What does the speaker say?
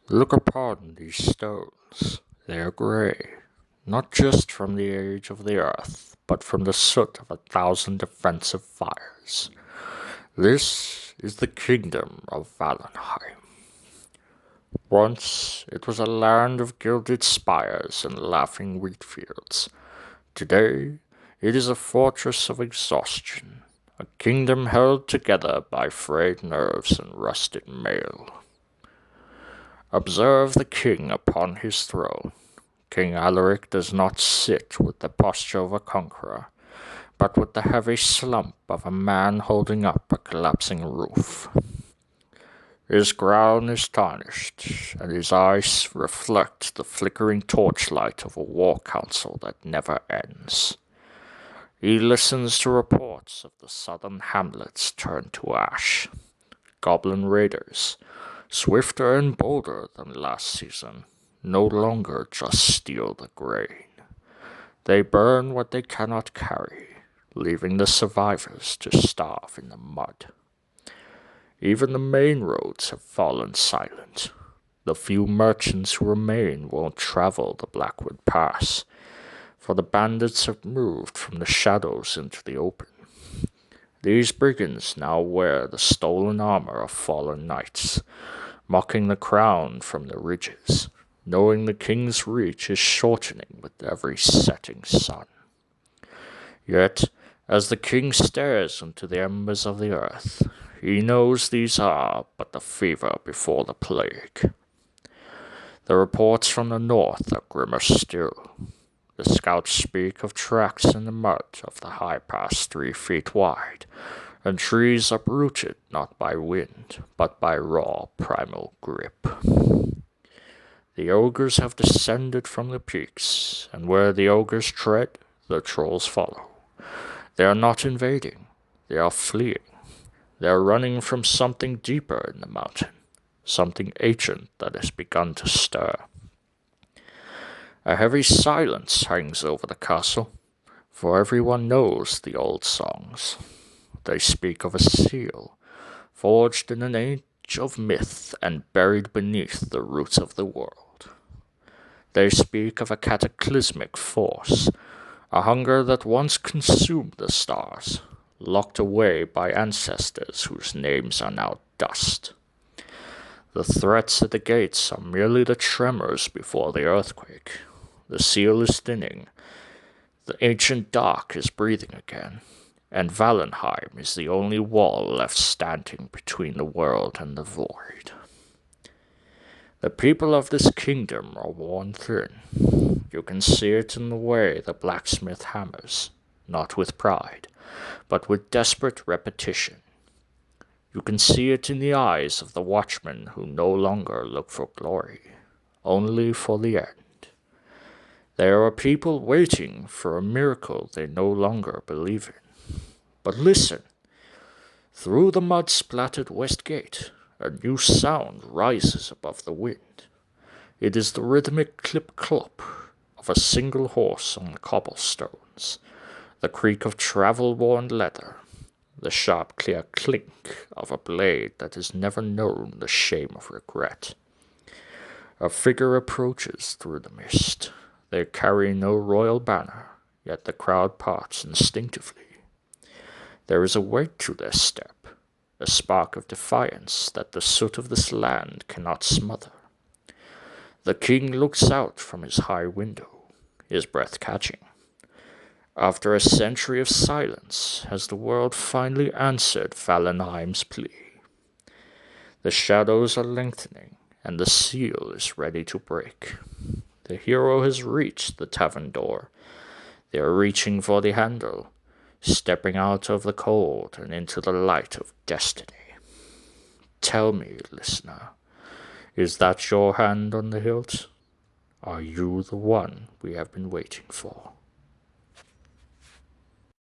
Look upon these stones. They are grey, not just from the age of the earth, but from the soot of 1,000 defensive fires. This is the kingdom of Vaelenheim. Once it was a land of gilded spires and laughing wheat fields. Today it is a fortress of exhaustion, a kingdom held together by frayed nerves and rusted mail. Observe the king upon his throne. King Alaric does not sit with the posture of a conqueror, but with the heavy slump of a man holding up a collapsing roof. His crown is tarnished, and his eyes reflect the flickering torchlight of a war council that never ends. He listens to reports of the southern hamlets turned to ash. Goblin raiders, swifter and bolder than last season, no longer just steal the grain. They burn what they cannot carry, leaving the survivors to starve in the mud. Even the main roads have fallen silent. The few merchants who remain won't travel the Blackwood Pass, for the bandits have moved from the shadows into the open. These brigands now wear the stolen armor of fallen knights, mocking the crown from the ridges, knowing the king's reach is shortening with every setting sun. Yet, as the king stares into the embers of the earth, he knows these are but the fever before the plague. The reports from the north are grimmer still. The scouts speak of tracks in the mud of the high pass 3 feet wide, and trees uprooted not by wind, but by raw primal grip. The ogres have descended from the peaks, and where the ogres tread, the trolls follow. They are not invading, they are fleeing. They are running from something deeper in the mountain, something ancient that has begun to stir. A heavy silence hangs over the castle, for everyone knows the old songs. They speak of a seal, forged in an age of myth and buried beneath the roots of the world. They speak of a cataclysmic force, a hunger that once consumed the stars, locked away by ancestors whose names are now dust. The threats at the gates are merely the tremors before the earthquake. The seal is thinning, the ancient dark is breathing again, and Vaelenheim is the only wall left standing between the world and the void. The people of this kingdom are worn thin. You can see it in the way the blacksmith hammers, not with pride, but with desperate repetition. You can see it in the eyes of the watchmen who no longer look for glory, only for the end. There are people waiting for a miracle they no longer believe in. But listen, through the mud-splattered west gate, a new sound rises above the wind. It is the rhythmic clip-clop of a single horse on the cobblestones, the creak of travel-worn leather, the sharp, clear clink of a blade that has never known the shame of regret. A figure approaches through the mist. They carry no royal banner, yet the crowd parts instinctively. There is a weight to their step, a spark of defiance that the soot of this land cannot smother. The king looks out from his high window, his breath catching. After a century of silence, has the world finally answered Vaelenheim's plea? The shadows are lengthening, and the seal is ready to break. The hero has reached the tavern door. They are reaching for the handle, stepping out of the cold and into the light of destiny. Tell me, listener, is that your hand on the hilt? Are you the one we have been waiting for?